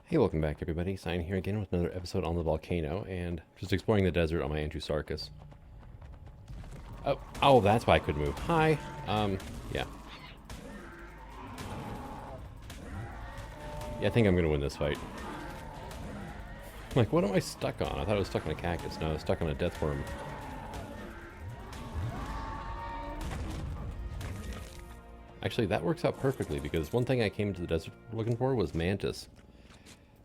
Hey, welcome back everybody. Sign here again with another episode on the Volcano and just exploring the desert on my Andrewsarchus. Oh, that's why I couldn't move. Hi. Yeah. Yeah, I think I'm gonna win this fight. Like, what am I stuck on? I thought I was stuck on a cactus. No, I was stuck on a death worm. Actually, that works out perfectly because one thing I came into the desert looking for was mantis.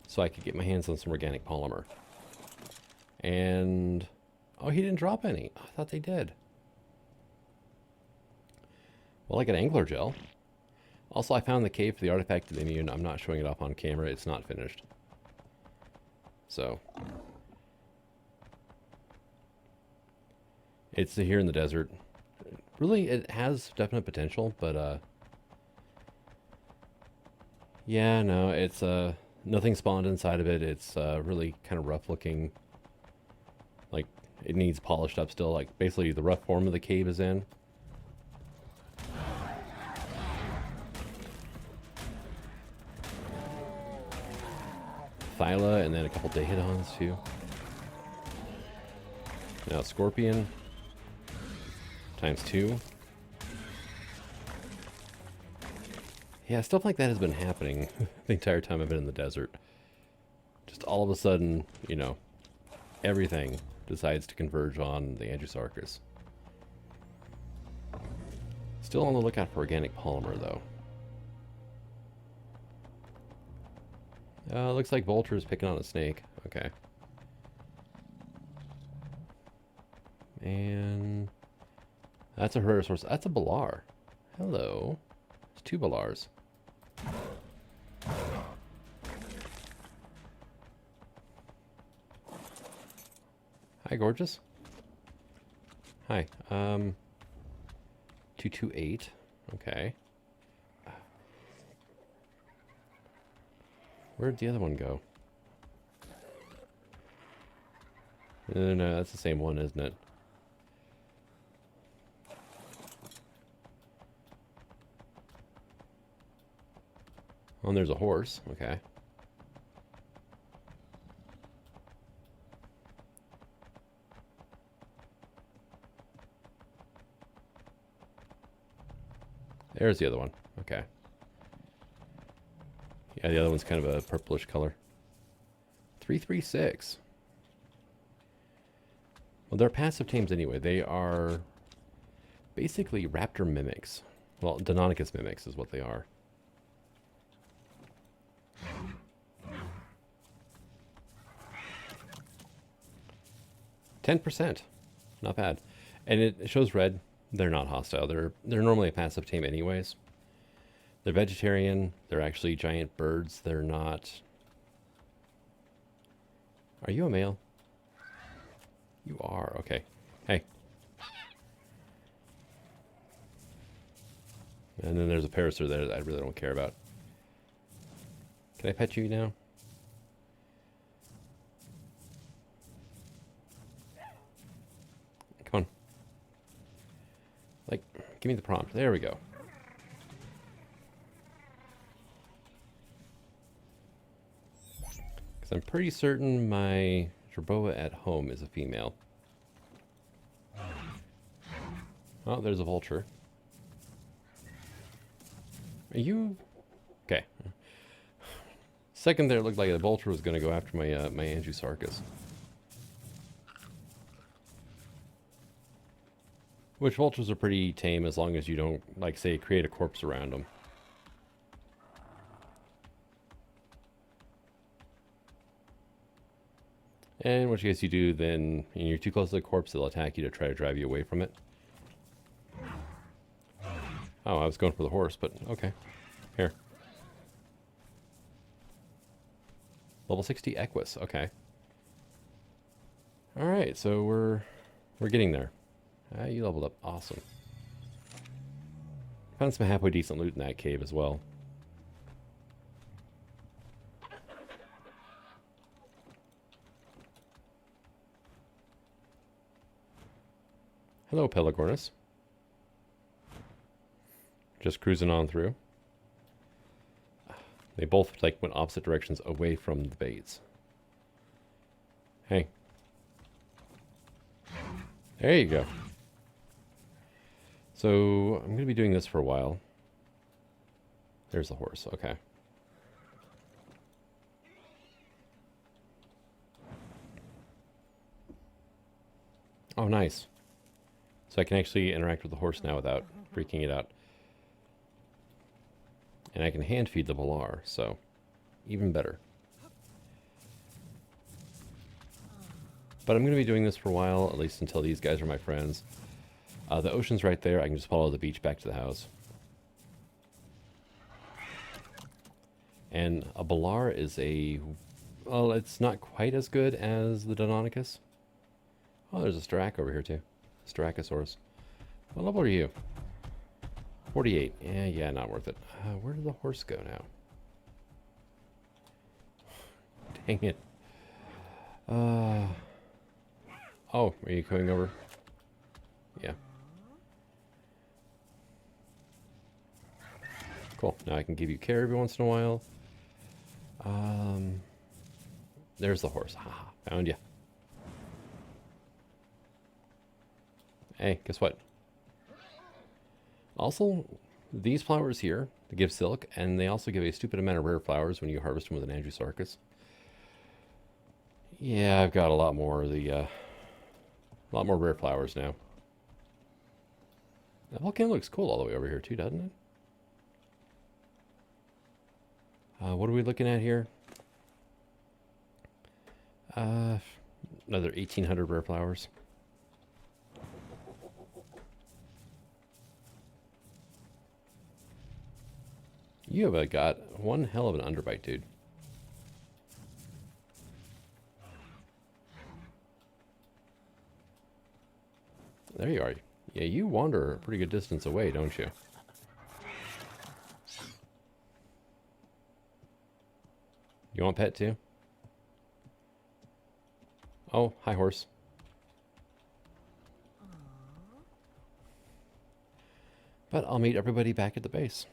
So I could get my hands on some organic polymer. And... oh, he didn't drop any. I thought they did. Well, I got angler gel. Also, I found the cave for the artifact of the immune. I'm not showing it off on camera. It's not finished. So... it's here in the desert. Really, it has definite potential, but, yeah, no, it's, nothing spawned inside of it. It's really kind of rough looking. Like, it needs polished up still. Like, basically the rough form of the cave is in. Thyla, and then a couple Dahedons too. Now Scorpion. ×2. Yeah, stuff like that has been happening the entire time I've been in the desert. Just all of a sudden, you know, everything decides to converge on the Andrewsarchus. Still on the lookout for organic polymer, though. Looks like Vulture is picking on a snake. Okay. And that's a Heratosaurus. That's a Balaur. Hello. There's two Balaurs. Hi, gorgeous. Hi. 228. Okay. Where'd the other one go? No, that's the same one, isn't it? Oh, and there's a horse. Okay. There's the other one. Okay. Yeah, the other one's kind of a purplish color. 336. Well, they're passive tames anyway. They are basically raptor mimics. Well, Deinonychus mimics is what they are. %. Not bad. And it shows red. They're not hostile. They're normally a passive tame anyways. They're vegetarian. They're actually giant birds. They're not... Are you a male? You are. Okay. Hey. And then there's a parasaur there that I really don't care about. Can I pet you now? Come on. Like, give me the prompt. There we go. Because I'm pretty certain my Jerboa at home is a female. Oh, there's a vulture. Are you... okay. Second there, it looked like the vulture was going to go after my my Andrewsarchus. Which vultures are pretty tame as long as you don't, like, say, create a corpse around them. And in which case you do, then and you're too close to the corpse, they'll attack you to try to drive you away from it. Oh, I was going for the horse, but okay. Here. Level 60 Equus, okay. Alright, so we're getting there. You leveled up, awesome. Found some halfway decent loot in that cave as well. Hello, Pelagornis. Just cruising on through. They both like went opposite directions away from the baits. Hey. There you go. So I'm going to be doing this for a while. There's the horse. Okay. Oh, nice. So I can actually interact with the horse now without freaking it out. And I can hand feed the Balaur, so even better. But I'm going to be doing this for a while, at least until these guys are my friends. The ocean's right there. I can just follow the beach back to the house. And a Balaur is a... Well, it's not quite as good as the Deinonychus. Oh, there's a Styrac over here too. Styracosaurus. What level are you? 48. Yeah, not worth it. Where did the horse go now? Dang it. Oh, are you coming over? Yeah. Cool. Now I can give you care every once in a while. There's the horse. Haha, found you. Hey, guess what? Also, these flowers here, they give silk, and they also give a stupid amount of rare flowers when you harvest them with an Andrewsarchus. Yeah, I've got a lot more of the, a lot more rare flowers now. The volcano looks cool all the way over here too, doesn't it? What are we looking at here? Another 1,800 rare flowers. You have got one hell of an underbite, dude. There you are. Yeah, you wander a pretty good distance away, don't you? You want pet too? Oh, hi horse. But I'll meet everybody back at the base.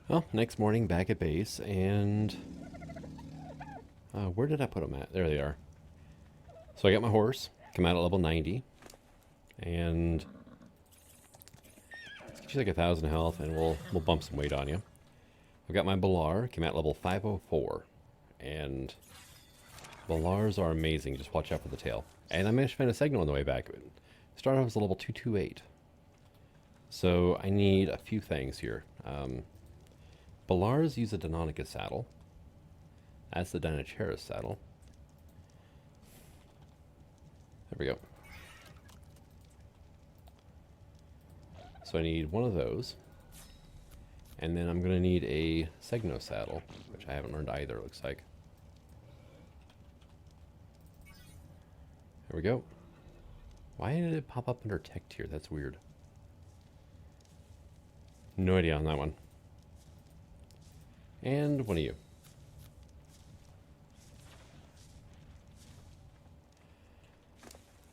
Well, next morning back at base, and where did I put them at? There they are. So I got my horse, come out at level 90, and let's get you like 1,000 health, and we'll bump some weight on you. I've got my Balaur, came out level 504, and Balaurs are amazing. Just watch out for the tail. And I managed to find a signal on the way back. Started off as a level 228. So I need a few things here. Balaurs use a Deinonychus saddle. That's the Deinonychus saddle. There we go. So I need one of those. And then I'm going to need a Segno saddle, which I haven't learned either, it looks like. There we go. Why did it pop up under tech tier? That's weird. No idea on that one. And one of you.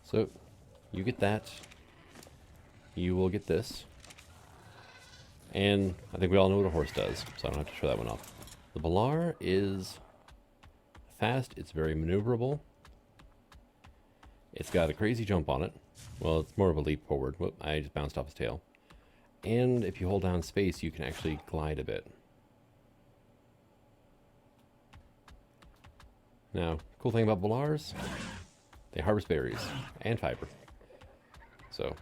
So, you get that. You will get this. And I think we all know what a horse does, so I don't have to show that one off. The Balaur is fast. It's very maneuverable. It's got a crazy jump on it. Well, it's more of a leap forward. Whoop, I just bounced off his tail. And if you hold down space, you can actually glide a bit. Now, cool thing about Balaurs, they harvest berries and fiber. So,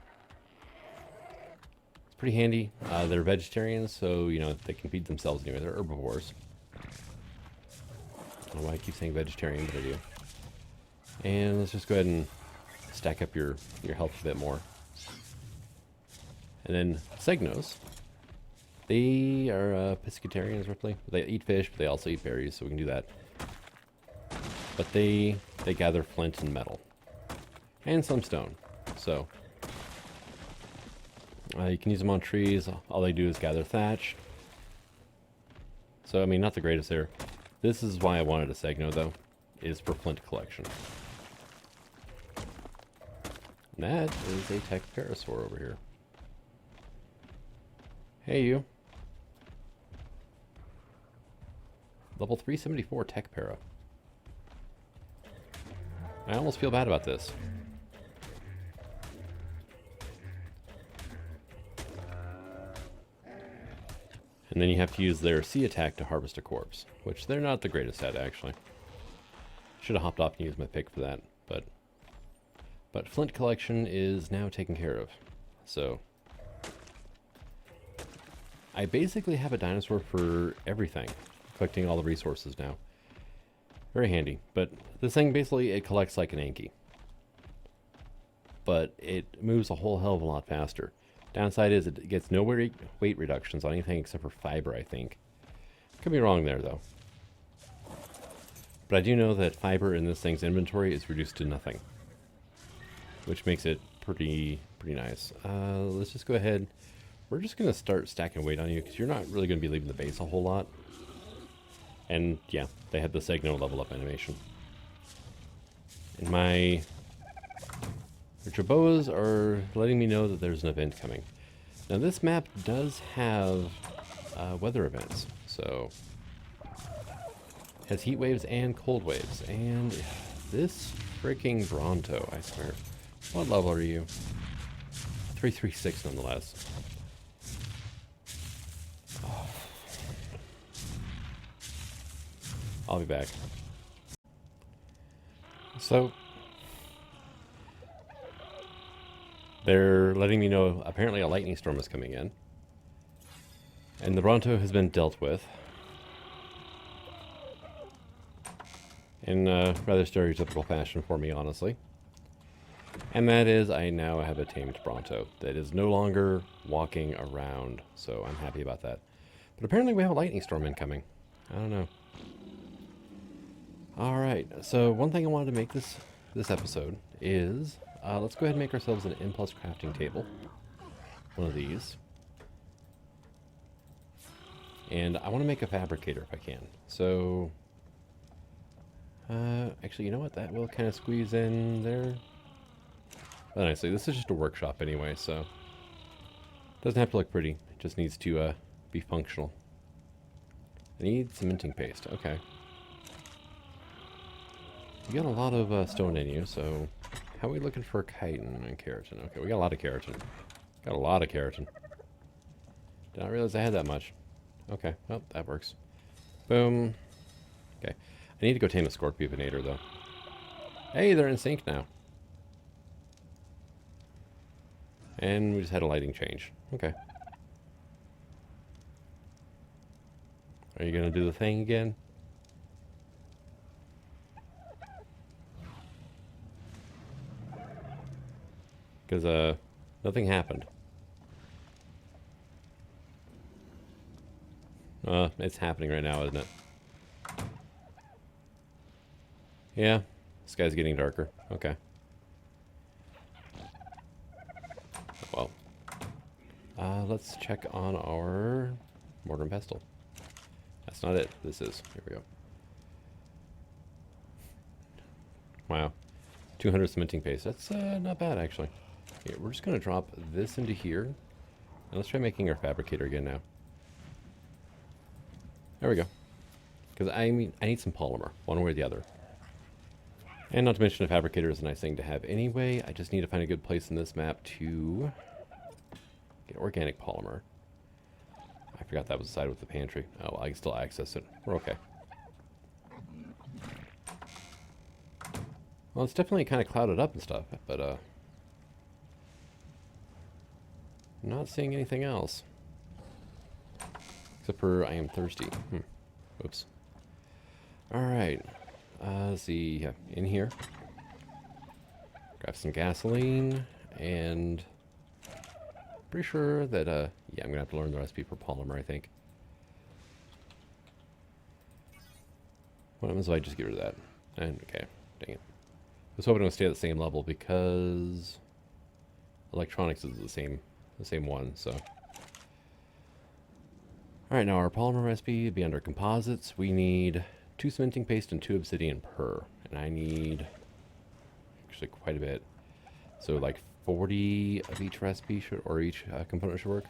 it's pretty handy. They're vegetarians, so, you know, they can feed themselves anyway. They're herbivores. I don't know why I keep saying vegetarian, but I do. And let's just go ahead and stack up your health a bit more. And then Segnos, they are pescatarians roughly. They eat fish, but they also eat berries, so we can do that. But they gather flint and metal. And some stone. So you can use them on trees. All they do is gather thatch. So, I mean, not the greatest there. This is why I wanted a Segno, though, is for Flint Collection. And that is a tech parasaur over here. Hey, you. Level 374 tech para. I almost feel bad about this. And then you have to use their sea attack to harvest a corpse, which they're not the greatest at, actually. Should have hopped off and used my pick for that, but Flint Collection is now taken care of. So I basically have a dinosaur for everything, collecting all the resources now. Very handy, but this thing basically, it collects like an Anki, but it moves a whole hell of a lot faster. Downside is it gets no weight reductions on anything except for fiber, I think. Could be wrong there, though. But I do know that fiber in this thing's inventory is reduced to nothing, which makes it pretty nice. Let's just go ahead. We're just going to start stacking weight on you, because you're not really going to be leaving the base a whole lot. And, yeah, they had the Segno level up animation. And my Traboas are letting me know that there's an event coming. Now this map does have weather events, so it has heat waves and cold waves. And this freaking Bronto, I swear. What level are you? 336 nonetheless. Oh. I'll be back. So they're letting me know apparently a lightning storm is coming in. And the Bronto has been dealt with. In a rather stereotypical fashion for me, honestly. And that is, I now have a tamed Bronto that is no longer walking around. So I'm happy about that. But apparently we have a lightning storm incoming. I don't know. Alright, so one thing I wanted to make this episode is... let's go ahead and make ourselves an M+ crafting table. One of these. And I want to make a fabricator if I can. So, actually, you know what? That will kind of squeeze in there. But nicely, this is just a workshop anyway, so it doesn't have to look pretty. It just needs to be functional. I need cementing paste. Okay. You got a lot of stone in you, so how are we looking for chitin and keratin? Okay, we got a lot of keratin. Got a lot of keratin. Did not realize I had that much. Okay, well, that works. Boom. Okay. I need to go tame a Scorpionator, though. Hey, they're in sync now. And we just had a lighting change. Okay. Are you going to do the thing again? Because, nothing happened. It's happening right now, isn't it? Yeah, the sky's getting darker. Okay. Well, let's check on our mortar and pestle. That's not it. This is. Here we go. Wow. 200 cementing paste. That's not bad, actually. Here, we're just going to drop this into here. And let's try making our fabricator again now. There we go. Because I need some polymer, one way or the other. And not to mention a fabricator is a nice thing to have anyway. I just need to find a good place in this map to get organic polymer. I forgot that was the side with the pantry. Oh, well, I can still access it. We're okay. Well, it's definitely kind of clouded up and stuff, but I'm not seeing anything else. Except for I am thirsty. Oops. Alright. Let's see. Yeah, in here. Grab some gasoline. And pretty sure that, yeah, I'm going to have to learn the recipe for polymer, I think. What happens if I just get rid of that? And, okay. Dang it. I was hoping it would stay at the same level because electronics is the same one, so. Alright, now our polymer recipe would be under composites. We need 2 cementing paste and 2 obsidian per. And I need actually quite a bit. So like 40 of each recipe should, or each component should work.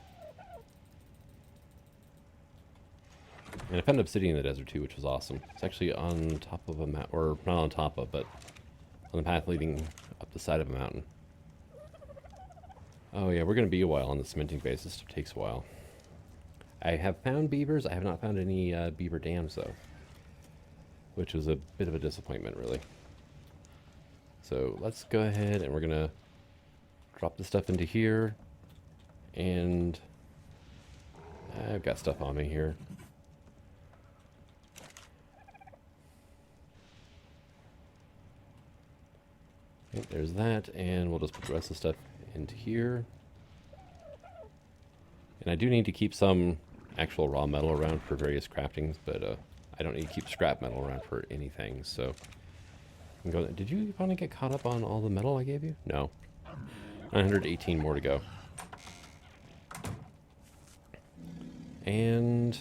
And I found obsidian in the desert too, which was awesome. It's actually on top of a mountain, or not on top of, but on the path leading up the side of a mountain. Oh yeah, we're going to be a while on the cementing base. This stuff takes a while. I have found beavers. I have not found any beaver dams though, which was a bit of a disappointment really. So let's go ahead and we're going to drop the stuff into here. And I've got stuff on me here. Okay, there's that, and we'll just put the rest of the stuff into here. And I do need to keep some actual raw metal around for various craftings, but I don't need to keep scrap metal around for anything, so... I'm going, did you finally get caught up on all the metal I gave you? No. 918 more to go. And...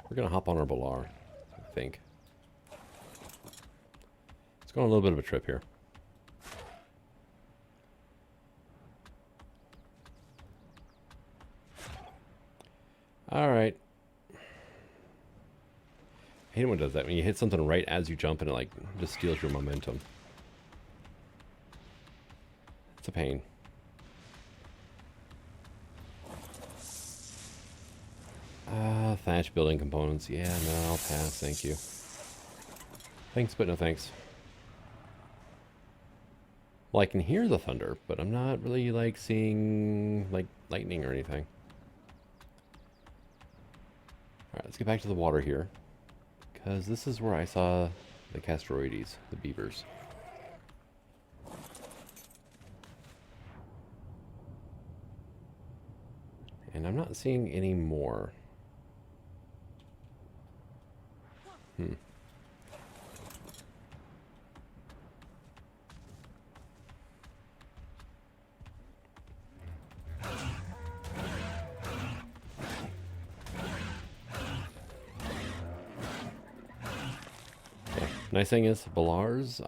we're going to hop on our Balaur, I think. Let's go on a little bit of a trip here. Alright. I hate when it does that. When you hit something right as you jump and it like just steals your momentum. It's a pain. Thatch building components. Yeah, no, I'll pass. Thank you. Thanks, but no thanks. Well, I can hear the thunder, but I'm not really like seeing like lightning or anything. Alright, let's get back to the water here. Because this is where I saw the Castoroides, the beavers. And I'm not seeing any more. Nice thing is, Balaurs,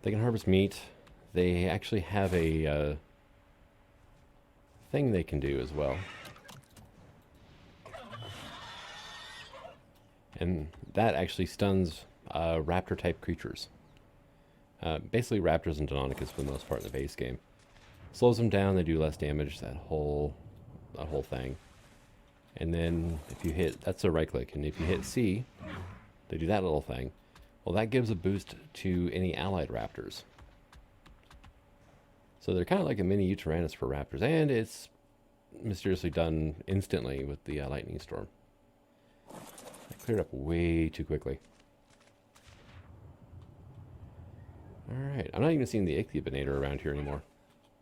they can harvest meat. They actually have a thing they can do as well. And that actually stuns raptor-type creatures. Basically Raptors and Deinonychus for the most part in the base game. Slows them down, they do less damage, that whole thing. And then if you hit, that's a right click, and if you hit C, they do that little thing. Well, that gives a boost to any allied raptors. So they're kind of like a mini Utyrannus for raptors, and it's mysteriously done instantly with the lightning storm. I cleared up way too quickly. Alright, I'm not even seeing the Ichthyobonator around here anymore.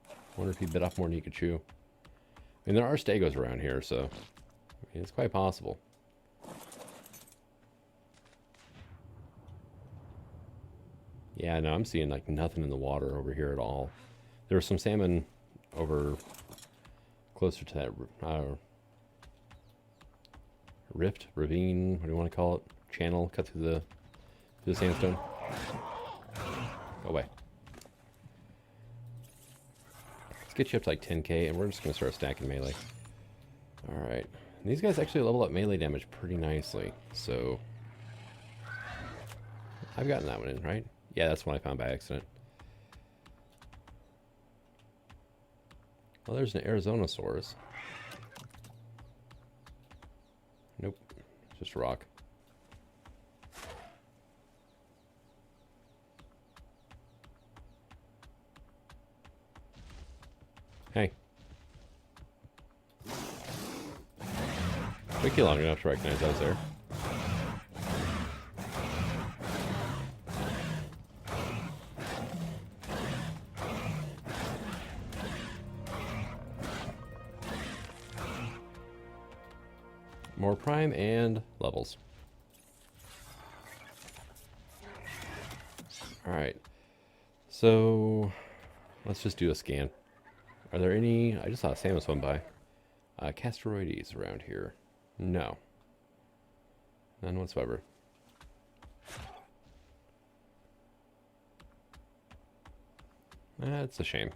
I wonder if he bit off more than he could chew. I mean, there are stegos around here, so... I mean, it's quite possible. Yeah, no, I'm seeing like nothing in the water over here at all. There was some salmon over closer to that rift, ravine, what do you want to call it? Channel cut through the sandstone. Go away. Let's get you up to like 10k, and we're just going to start stacking melee. Alright. These guys actually level up melee damage pretty nicely, so... I've gotten that one in, right? Yeah, that's one I found by accident. Well, there's an Arizonosaurus. Nope. It's just a rock. Hey. Took you long enough to recognize I was there. More prime and levels. Alright. So, let's just do a scan. Are there any... I just saw a salmon swim by. Castoroides around here. No. None whatsoever. That's a shame.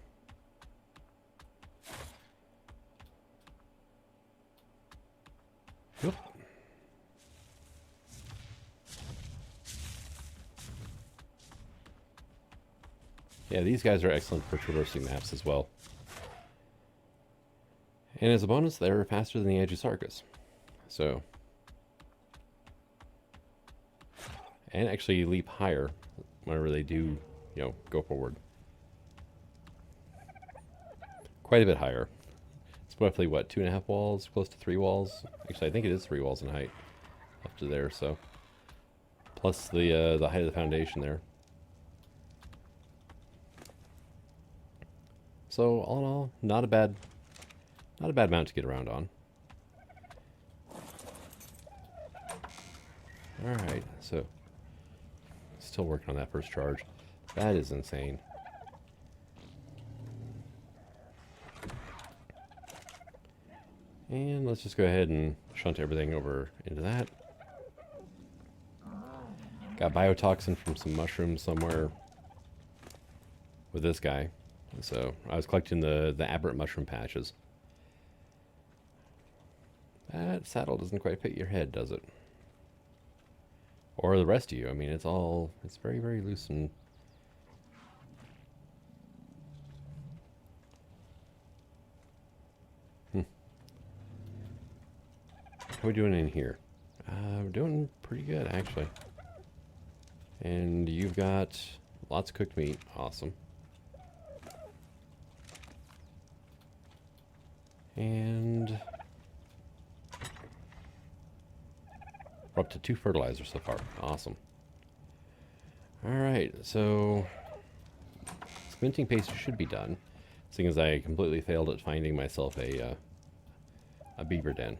Oop. Yeah, these guys are excellent for traversing maps as well. And as a bonus, they're faster than the Angiosarcus. So, and actually leap higher whenever they do, you know, go forward. Quite a bit higher. It's roughly, what, 2.5 walls? Close to 3 walls? Actually, I think it is 3 walls in height. Up to there, so. Plus the height of the foundation there. So, all in all, not a bad mount to get around on. Alright, so still working on that first charge. That is insane. And let's just go ahead and shunt everything over into that. Got biotoxin from some mushrooms somewhere with this guy. So I was collecting the aberrant mushroom patches. That saddle doesn't quite fit your head, does it? Or the rest of you. I mean, it's very, very loose and... How are we doing in here? We're doing pretty good, actually. And you've got lots of cooked meat. Awesome. And... we're up to 2 fertilizers so far. Awesome. Alright, so... cementing paste should be done, seeing as I completely failed at finding myself a beaver den.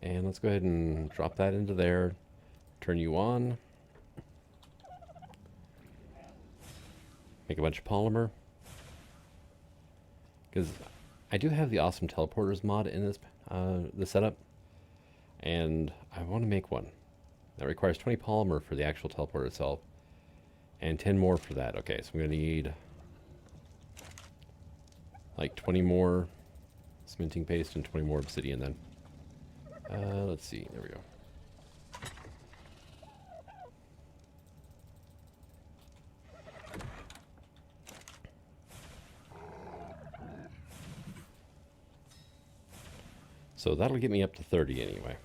And let's go ahead and drop that into there. Turn you on. Make a bunch of polymer. Because I do have the awesome teleporters mod in this setup. And I want to make one. That requires 20 polymer for the actual teleporter itself. And 10 more for that. Okay, so I'm going to need like 20 more cementing paste and 20 more obsidian then. Let's see. There we go. So that'll get me up to 30 anyway.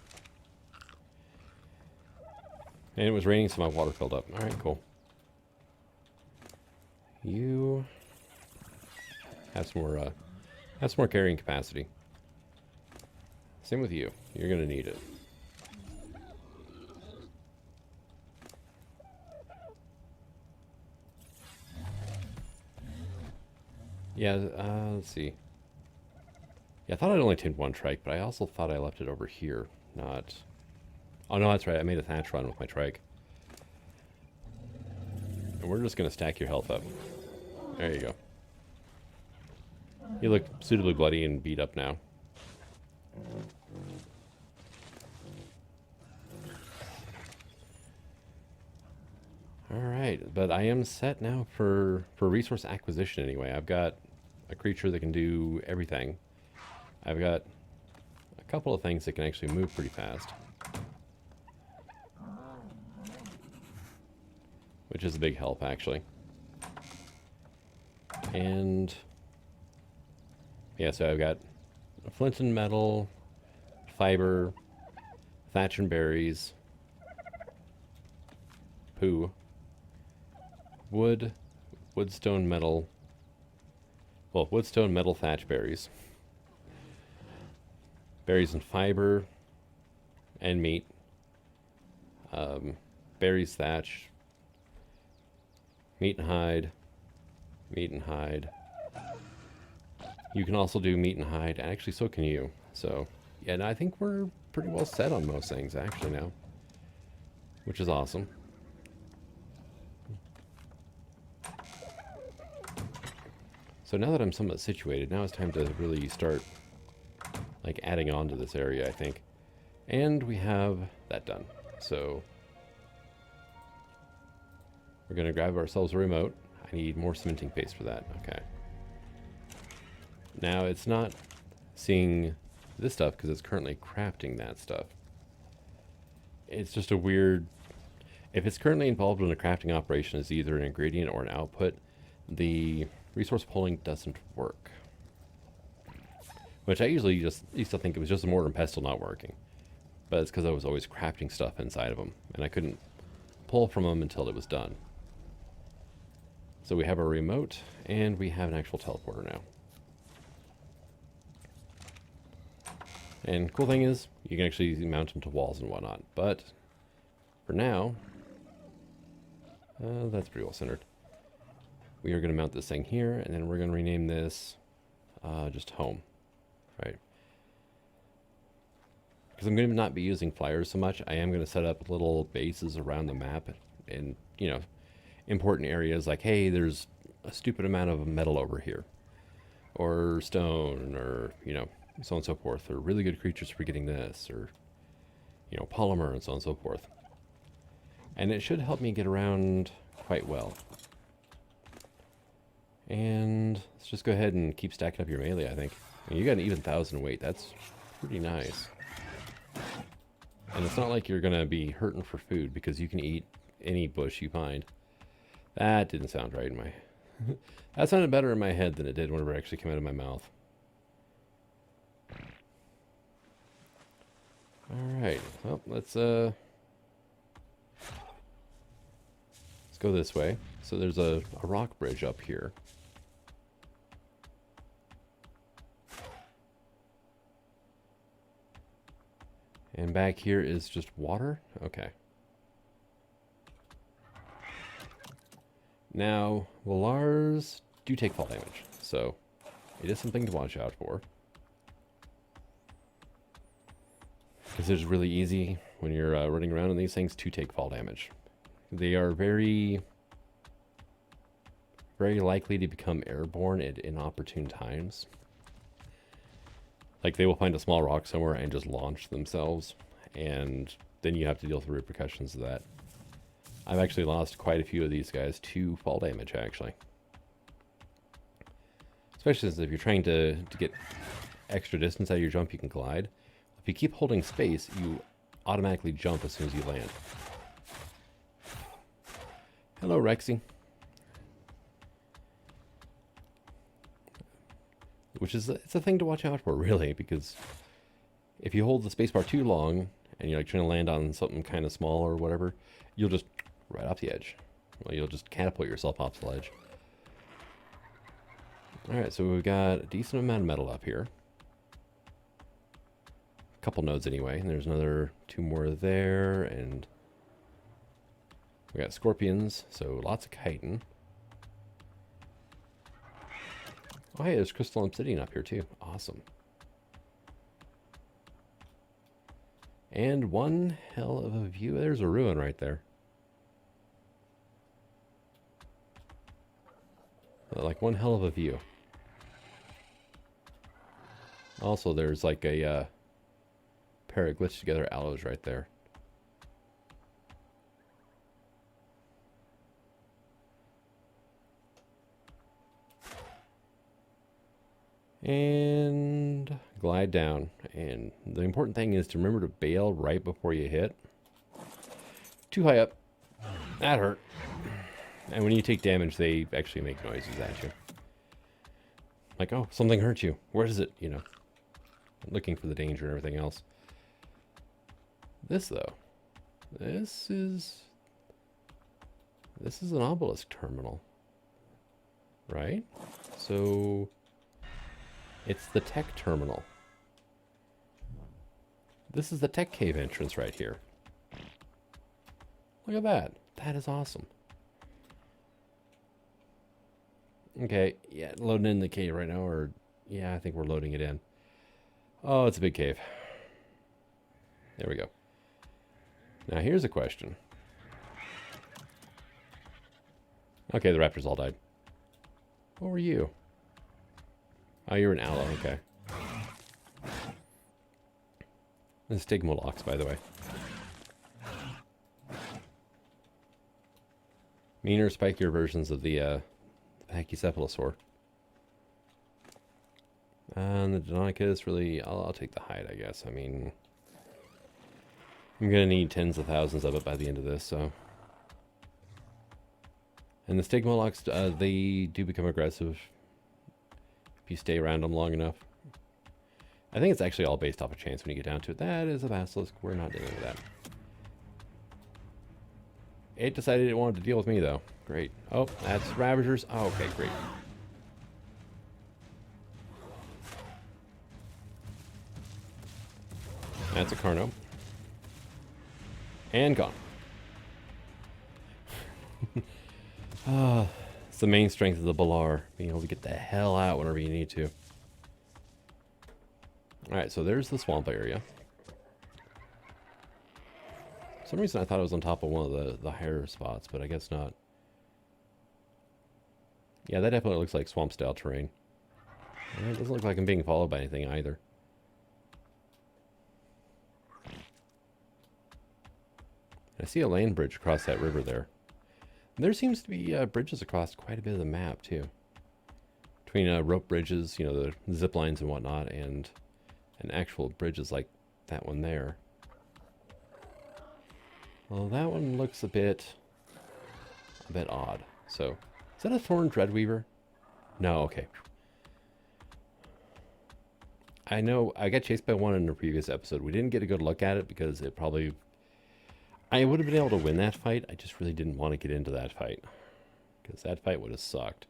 And it was raining, so my water filled up. Alright, cool. You have some more carrying capacity. Same with you. You're going to need it. Yeah, let's see. Yeah, I thought I'd only tamed 1 trike, but I also thought I left it over here. Not... oh, no, that's right. I made a thatch run with my trike. And we're just going to stack your health up. There you go. You look suitably bloody and beat up now. Alright, but I am set now for resource acquisition anyway. I've got a creature that can do everything. I've got a couple of things that can actually move pretty fast. Which is a big help, actually. And... yeah, so I've got flint and metal, fiber, thatch and berries, poo, wood, woodstone metal, well, woodstone metal thatch berries, berries and fiber, and meat, berries, thatch, meat and hide, meat and hide. You can also do meat and hide, and actually so can you. So, yeah, and I think we're pretty well set on most things, actually, now. Which is awesome. So now that I'm somewhat situated, now it's time to really start, like, adding on to this area, I think. And we have that done. So, we're going to grab ourselves a remote. I need more cementing paste for that. Okay. Now, it's not seeing this stuff because it's currently crafting that stuff. It's just a weird... If it's currently involved in a crafting operation as either an ingredient or an output, the resource pulling doesn't work. Which I usually just used to think it was just a mortar and pestle not working. But it's because I was always crafting stuff inside of them, and I couldn't pull from them until it was done. So we have a remote, and we have an actual teleporter now. And cool thing is, you can actually mount them to walls and whatnot. But for now, that's pretty well centered. We are going to mount this thing here, and then we're going to rename this just home, right? Because I'm going to not be using flyers so much. I am going to set up little bases around the map in, you know, important areas like, hey, there's a stupid amount of metal over here, or stone, or, you know, so on and so forth, or really good creatures for getting this, or, you know, polymer, and so on and so forth. And it should help me get around quite well. And let's just go ahead and keep stacking up your melee, I think. I mean, you got an even 1,000 weight. That's pretty nice. And it's not like you're going to be hurting for food because you can eat any bush you find. That didn't sound right in my... That sounded better in my head than it did whenever it actually came out of my mouth. Alright, well, let's go this way. So there's a rock bridge up here. And back here is just water? Okay. Now, Balaurs do take fall damage, so it is something to watch out for. Because it's really easy when you're running around in these things to take fall damage. They are very likely to become airborne at inopportune times. Like, they will find a small rock somewhere and just launch themselves, and then you have to deal with the repercussions of that. I've actually lost quite a few of these guys to fall damage, actually. Especially if you're trying to get extra distance out of your jump, you can glide. If you keep holding space, you automatically jump as soon as you land. Hello, Rexy. Which is, it's a thing to watch out for, really, because if you hold the spacebar too long, and you're like trying to land on something kind of small or whatever, you'll just right off the edge. Well, you'll just catapult yourself off the ledge. Alright, so we've got a decent amount of metal up here. A couple nodes anyway, and there's another 2 more there, and we got scorpions, so lots of chitin. Oh hey, there's crystal obsidian up here too. Awesome. And one hell of a view. There's a ruin right there. Like one hell of a view. Also, there's like a pair of glitched together aloes right there. And glide down. And the important thing is to remember to bail right before you hit. Too high up. That hurt. And when you take damage, they actually make noises at you. Like, oh, something hurt you. Where is it? You know, looking for the danger and everything else. This, though. This is an obelisk terminal. Right? So... it's the tech terminal. This is the tech cave entrance right here. Look at that. That is awesome. Okay, yeah, loading in the cave right now, or... yeah, I think we're loading it in. Oh, it's a big cave. There we go. Now here's a question. Okay, the raptors all died. What were you? Oh, you're an aloe, okay. And stigmolocks, by the way. Meaner, spikier versions of the Pachycephalosaur. And the Deinonychus, really, I'll take the hide, I guess. I mean, I'm going to need tens of thousands of it by the end of this, so. And the Stigmolochs, they do become aggressive if you stay around them long enough. I think it's actually all based off of chance when you get down to it. That is a basilisk. We're not dealing with that. It decided it wanted to deal with me, though. Great. Oh, that's Ravagers. Oh, okay, great. That's a Carno. And gone. It's the main strength of the Balaur, being able to get the hell out whenever you need to. Alright, so there's the swamp area. For some reason I thought it was on top of one of the higher spots, but I guess not. Yeah, that definitely looks like swamp-style terrain. And it doesn't look like I'm being followed by anything either. I see a land bridge across that river there. And there seems to be bridges across quite a bit of the map, too. Between rope bridges, you know, the zip lines and whatnot, and actual bridges like that one there. Well, that one looks a bit odd. So, is that a Thorn Dreadweaver? No, okay. I know I got chased by one in a previous episode. We didn't get a good look at it because it probably... I would have been able to win that fight. I just really didn't want to get into that fight. Because that fight would have sucked.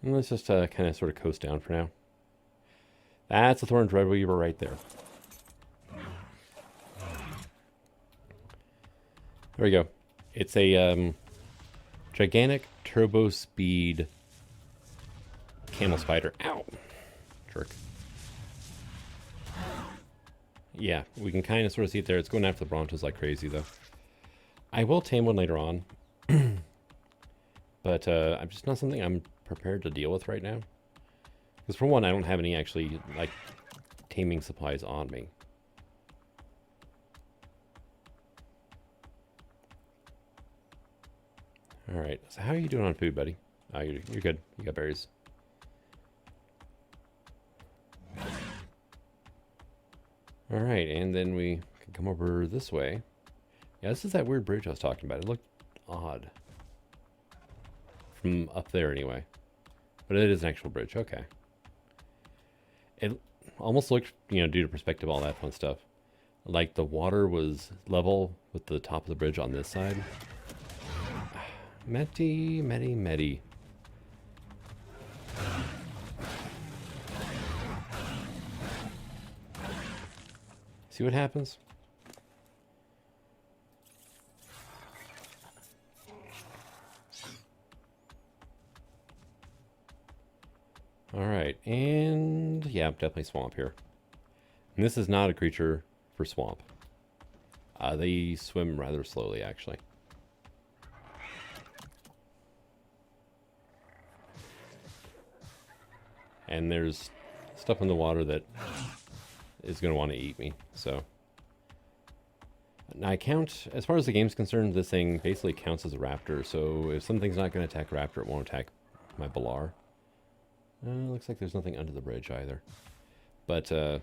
And let's just kind of sort of coast down for now. That's a Thorn Dreadweaver right there. There we go. It's a gigantic turbo speed camel spider. Ow! Jerk. Yeah, we can kind of sort of see it there. It's going after the Brontos like crazy, though. I will tame one later on. But I'm just not something I'm prepared to deal with right now. Because for one, I don't have any actually, like, taming supplies on me. Alright, so how are you doing on food, buddy? Oh, you're good. You got berries. Alright, and then we can come over this way. Yeah, this is that weird bridge I was talking about. It looked odd. From up there, anyway. But it is an actual bridge. Okay. It almost looked, you know, due to perspective, all that fun stuff, like the water was level with the top of the bridge on this side. Meti. See what happens? Alright, and yeah, definitely swamp here. And this is not a creature for swamp. They swim rather slowly, actually. And there's stuff in the water that is going to want to eat me, so. Now I count, as far as the game's concerned, this thing basically counts as a raptor, so if something's not going to attack a raptor, it won't attack my Balaur. Looks like there's nothing under the bridge either. But there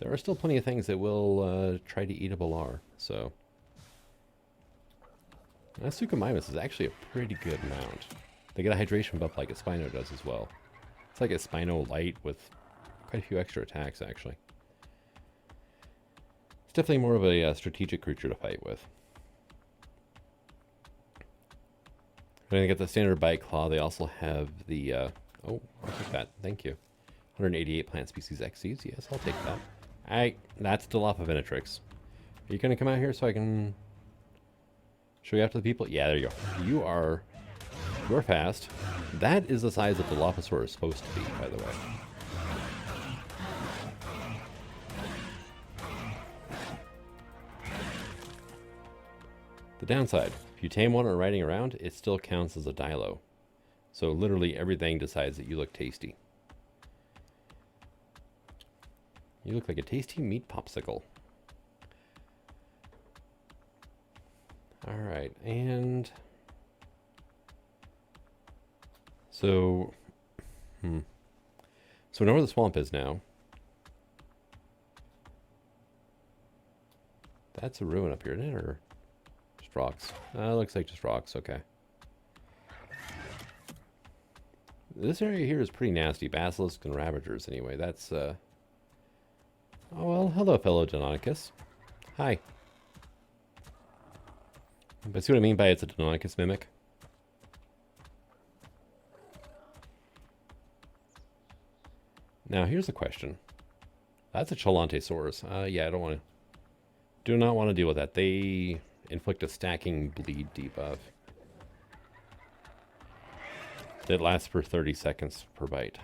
are still plenty of things that will try to eat a Balaur, so. Suchomimus is actually a pretty good mount. They get a hydration buff like a Spino does as well. It's like a Spino light with quite a few extra attacks, actually. It's definitely more of a strategic creature to fight with. When they get the standard bite claw, they also have the... oh, I'll take that. Thank you. 188 plant species XCs. Yes, I'll take that. That's Dilopha Venatrix. Are you going to come out here so I can show you after the people? Yeah, there you go. You're fast. That is the size that the Dilophosaur is supposed to be, by the way. The downside, if you tame one or riding around, it still counts as a Dilo. So literally everything decides that you look tasty. You look like a tasty meat popsicle. Alright, and... So, so we know where the swamp is now. That's a ruin up here, isn't it? Or just rocks? Looks like just rocks. Okay. This area here is pretty nasty. Basilisks and Raptors, anyway. That's, Oh, well, hello, fellow Deinonychus. Hi. But see what I mean by it's a Deinonychus mimic? Now, here's a question. That's a Chelantesaurus. Yeah, I don't want to... Do not want to deal with that. They inflict a stacking bleed debuff. That lasts for 30 seconds per bite.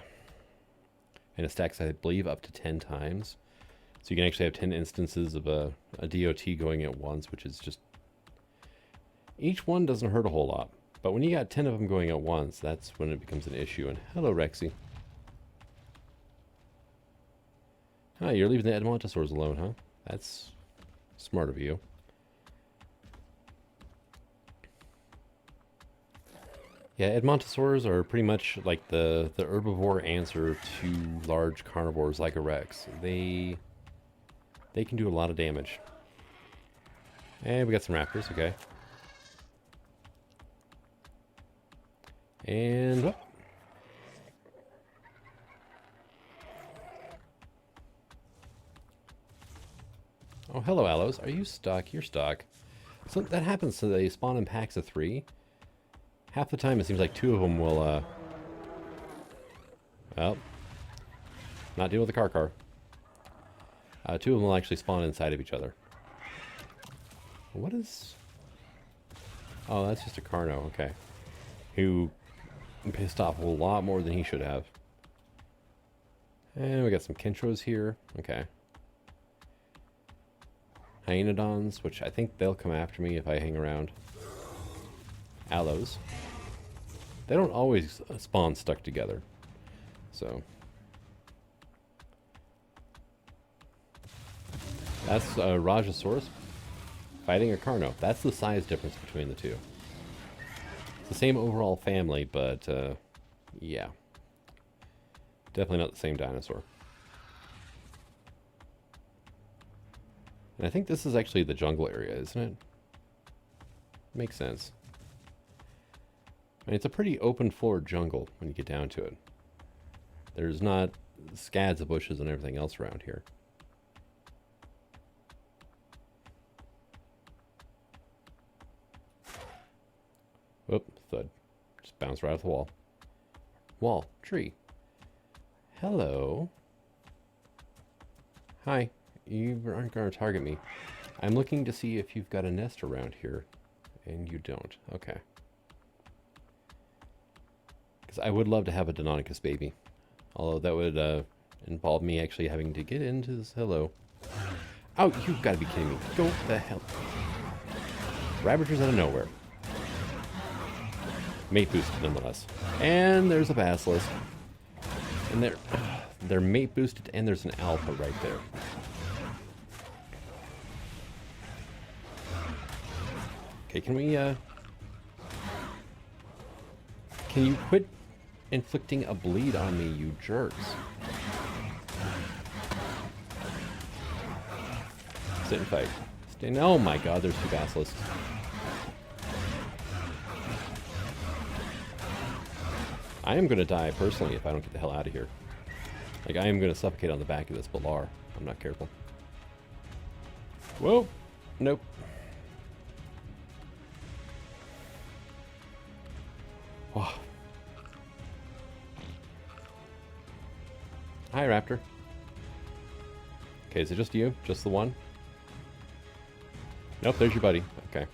And it stacks, I believe, up to 10 times. So you can actually have 10 instances of a DOT going at once, which is just... Each one doesn't hurt a whole lot. But when you got 10 of them going at once, that's when it becomes an issue. And hello, Rexy. Hi, you're leaving the Edmontosaurs alone, huh? That's smart of you. Yeah, Edmontosaurs are pretty much like the herbivore answer to large carnivores like a Rex. They can do a lot of damage. And we got some Raptors, okay. And... Oh. Oh, hello, Aloes. Are you stuck? You're stuck. So that happens, so they spawn in packs of 3. Half the time it seems like 2 of them will, well, not deal with the car. 2 of them will actually spawn inside of each other. What is... Oh, that's just a Carno, okay. Who pissed off a lot more than he should have. And we got some Kentros here, okay. Hyenodons, which I think they'll come after me if I hang around. Aloes. They don't always spawn stuck together. So. That's a Rajasaurus fighting a Carno. That's the size difference between the two. It's the same overall family, but yeah. Definitely not the same dinosaur. And I think this is actually the jungle area, isn't it? Makes sense. I mean, it's a pretty open floor jungle when you get down to it. There's not scads of bushes and everything else around here. Whoop, thud. Just bounced right off the wall. Wall, tree. Hello. Hi. You aren't going to target me. I'm looking to see if you've got a nest around here. And you don't. Okay. Because I would love to have a Deinonychus baby. Although that would involve me actually having to get into this... Hello. Oh, you've got to be kidding me. Go the hell. Raptors out of nowhere. Mate boosted nonetheless. And there's a Basilisk. And they're mate boosted and there's an alpha right there. Okay, can we, can you quit inflicting a bleed on me, you jerks? Sit and fight. Stay. Oh my god, there's 2 basilisks. I am going to die personally if I don't get the hell out of here. Like, I am going to suffocate on the back of this Balaur. I'm not careful. Whoa! Nope. Oh. Hi, Raptor. Okay, is it just you? Just the one? Nope, there's your buddy. Okay.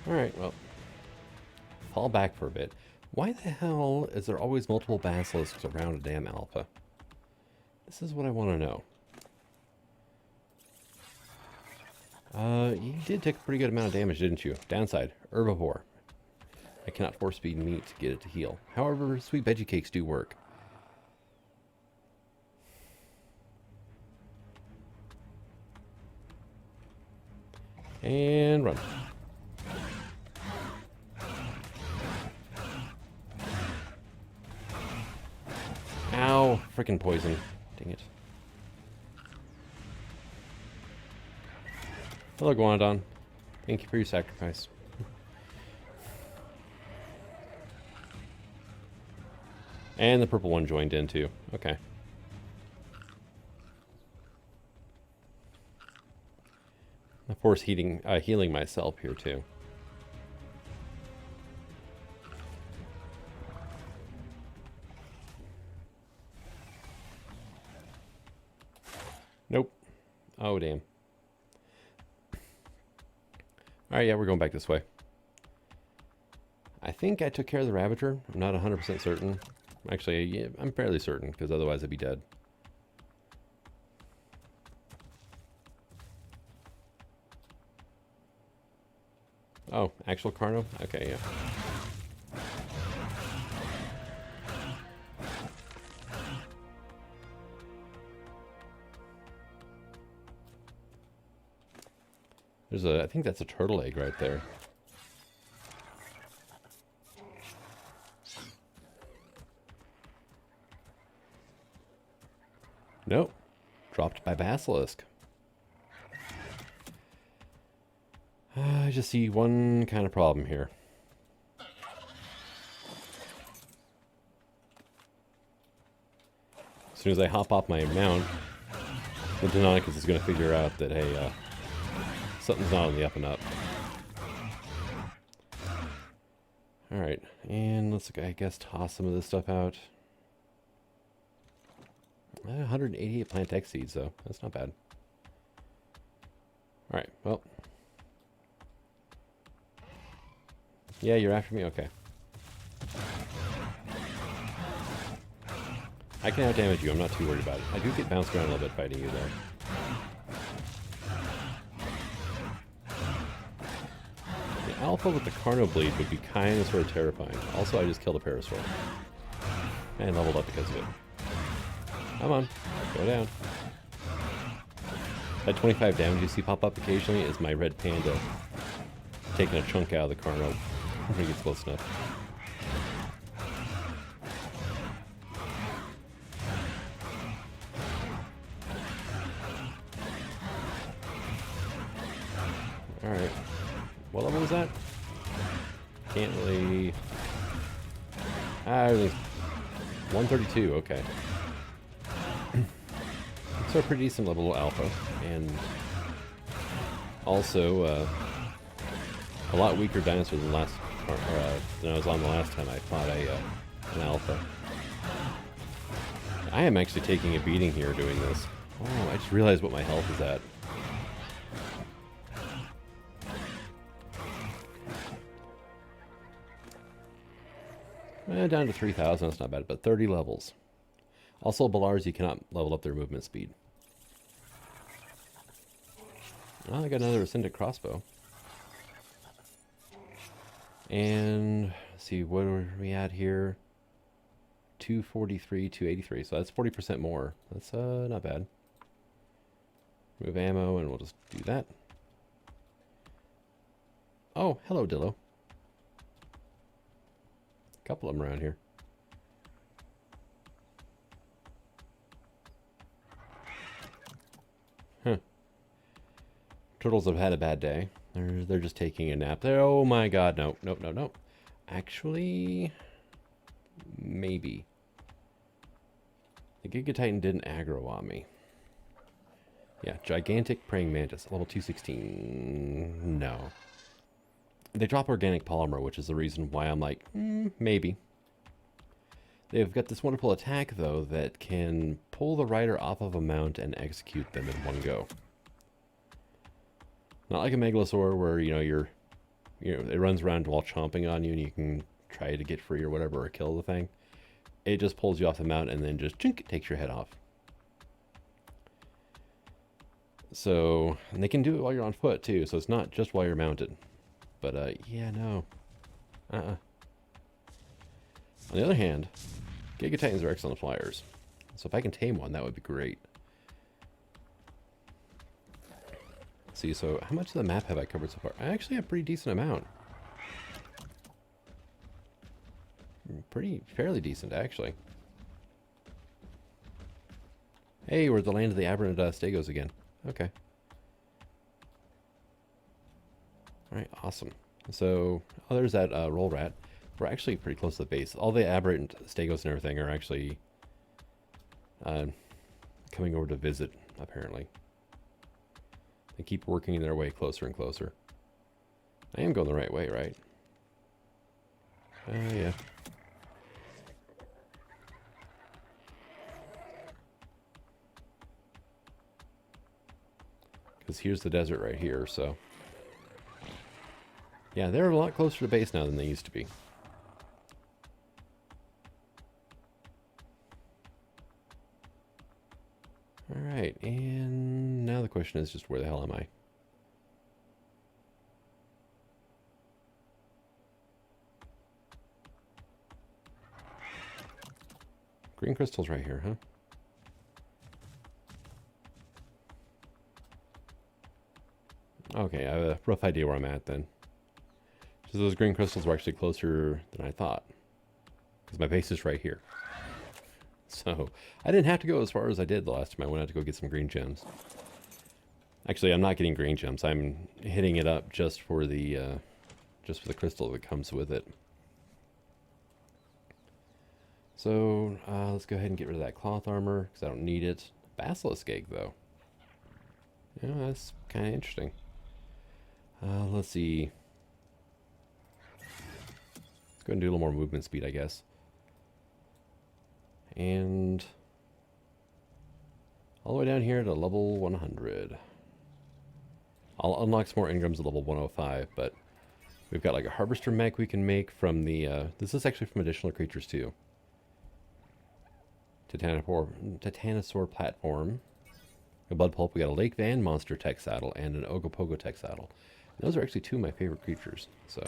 Alright, well. Fall back for a bit. Why the hell is there always multiple basilisks around a damn alpha? This is what I want to know. You did take a pretty good amount of damage, didn't you? Downside, herbivore. I cannot force feed meat to get it to heal. However, sweet veggie cakes do work. And run. freaking poison. Dang it. Hello, Guanodon. Thank you for your sacrifice. And the purple one joined in too. Okay. Of course, healing myself here too. Nope. Oh, damn. Alright, yeah, we're going back this way. I think I took care of the Ravager. I'm not 100% certain. Actually, yeah, I'm fairly certain, because otherwise I'd be dead. Oh, actual Carno? Okay, yeah. There's a, I think that's a turtle egg right there. Nope. Dropped by Basilisk. I just see one kind of problem here. As soon as I hop off my mount, the Deinonychus is going to figure out that, hey, something's not on the up and up. Alright, and let's, I guess, toss some of this stuff out. 188 plant X seeds, though. That's not bad. Alright, well. Yeah, you're after me? Okay. I can outdamage you. I'm not too worried about it. I do get bounced around a little bit fighting you, though. The alpha with the Carno Bleed would be kind of sort of terrifying. Also, I just killed a Parasaur. And leveled up because of it. Come on. Go down. That 25 damage you see pop up occasionally is my red panda taking a chunk out of the Carno when he gets close enough. Alright. What level was that? Can't really... really... 132, okay. So a pretty decent level of alpha, and also a lot weaker dinosaur than last than I was on the last time I fought an alpha. I am actually taking a beating here doing this. Oh, I just realized what my health is at. Down to 3,000, that's not bad, but 30 levels. Also, Balaurs, you cannot level up their movement speed. Oh, I got another Ascendant crossbow. And, let's see, what are we at here? 243, 283, so that's 40% more. That's not bad. Remove ammo, and we'll just do that. Oh, hello, Dillo. A couple of them around here. Huh. Turtles have had a bad day. They're just taking a nap. Oh my god, no, nope, nope, nope. Actually, maybe. The Giga Titan didn't aggro on me. Yeah, gigantic praying mantis, level 216. No. They drop organic polymer, which is the reason why I'm like, maybe. They've got this wonderful attack, though, that can pull the rider off of a mount and execute them in one go. Not like a Megalosaur where, it runs around while chomping on you and you can try to get free or whatever or kill the thing. It just pulls you off the mount and then just chink, takes your head off. So, and they can do it while you're on foot too, so it's not just while you're mounted. But, yeah, no. On the other hand, Giga Titans are excellent flyers. So if I can tame one, that would be great. Let's see, so how much of the map have I covered so far? I actually have a pretty decent amount. Fairly decent, actually. Hey, we're at the land of the aberrant stegos again. Okay. Alright, awesome. So, oh, there's that roll rat. We're actually pretty close to the base. All the aberrant stegos and everything are actually coming over to visit, apparently. They keep working their way closer and closer. I am going the right way, right? Yeah. Because here's the desert right here, so... Yeah, they're a lot closer to base now than they used to be. Alright, and now the question is just where the hell am I? Green crystals right here, huh? Okay, I have a rough idea where I'm at then. So those green crystals were actually closer than I thought. Because my base is right here. So, I didn't have to go as far as I did the last time I went out to go get some green gems. Actually, I'm not getting green gems. I'm hitting it up just for the crystal that comes with it. So, let's go ahead and get rid of that cloth armor, because I don't need it. Basilisk egg, though. Yeah, that's kind of interesting. Let's see. Let's go ahead and do a little more movement speed, I guess. And all the way down here to level 100. I'll unlock some more engrams at level 105, but we've got like a harvester mech we can make from the... this is actually from additional creatures, too. Titanosaur platform. A blood pulp. We got a lake van monster tech saddle and an Ogopogo tech saddle. And those are actually two of my favorite creatures. So,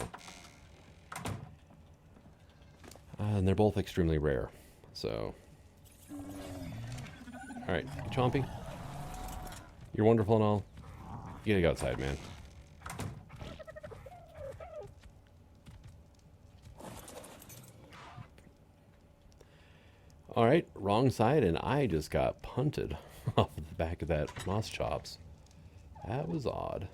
and they're both extremely rare. So, all right, Chompy. You're wonderful and all. You gotta go outside, man. All right, wrong side, and I just got punted off the back of that moss chops. That was odd.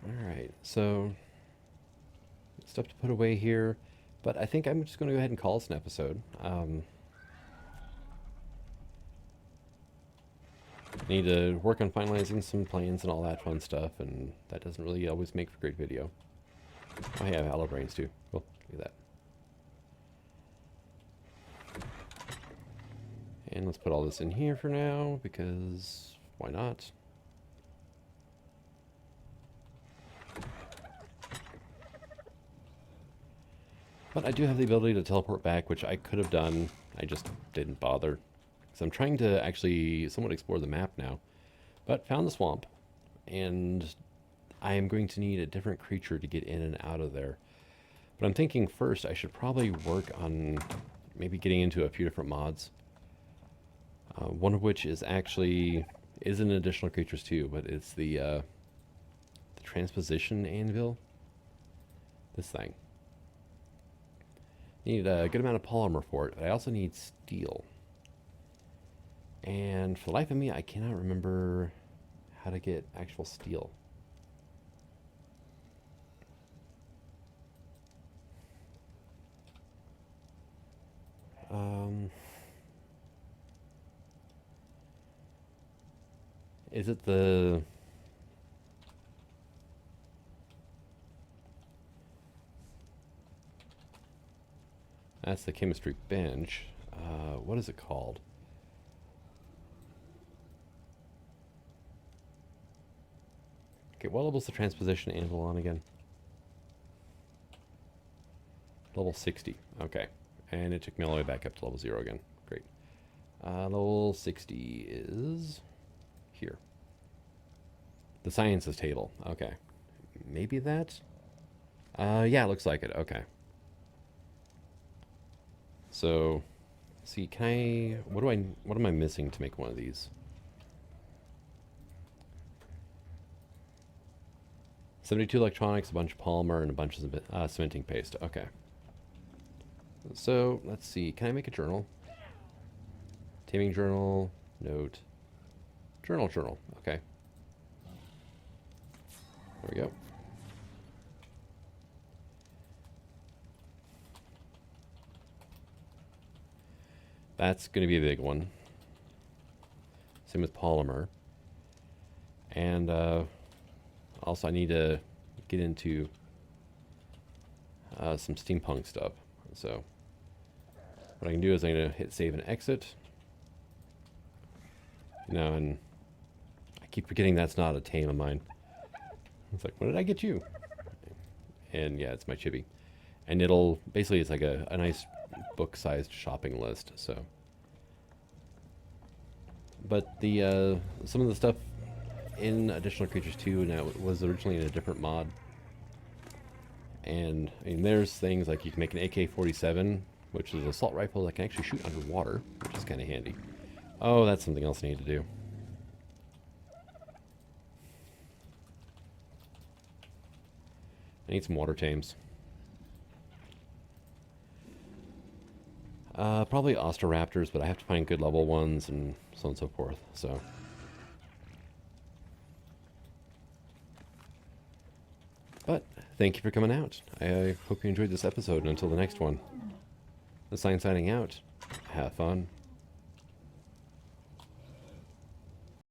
Alright, so stuff to put away here, but I think I'm just going to go ahead and call this an episode. Need to work on finalizing some plans and all that fun stuff, and that doesn't really always make for great video. Oh yeah, I love brains too. Cool, look at that. And let's put all this in here for now, because why not? But I do have the ability to teleport back, which I could have done. I just didn't bother. So I'm trying to actually somewhat explore the map now. But found the swamp, and I am going to need a different creature to get in and out of there. But I'm thinking first I should probably work on maybe getting into a few different mods. One of which is actually an additional creatures too, but it's the transposition anvil. This thing. Need a good amount of polymer for it, but I also need steel. And for the life of me, I cannot remember how to get actual steel. Is it the... That's the chemistry bench. What is it called? Okay, what level's the transposition anvil on again? Level 60. Okay. And it took me all the way back up to level 0 again. Great. Level 60 is here. The sciences table. Okay. Maybe that? Yeah, it looks like it. Okay. So, see, can I... What am I missing to make one of these? 72 electronics, a bunch of polymer, and a bunch of cementing paste. Okay. So, let's see. Can I make a journal? Taming journal, note, journal. Okay. There we go. That's going to be a big one. Same with polymer. And also I need to get into some steampunk stuff. So what I can do is I'm going to hit save and exit. No, and I keep forgetting that's not a tame of mine. It's like, when did I get you? And yeah, it's my chibi. And it'll, basically it's like a nice book-sized shopping list, so. But the, some of the stuff in Additional Creatures 2 now was originally in a different mod. And, I mean, there's things like you can make an AK-47, which is an assault rifle that can actually shoot underwater, which is kind of handy. Oh, that's something else I need to do. I need some water tames. Probably Raptors, but I have to find good level ones and so on and so forth, so. But, thank you for coming out. I hope you enjoyed this episode, and until the next one. The sign signing out. Have fun.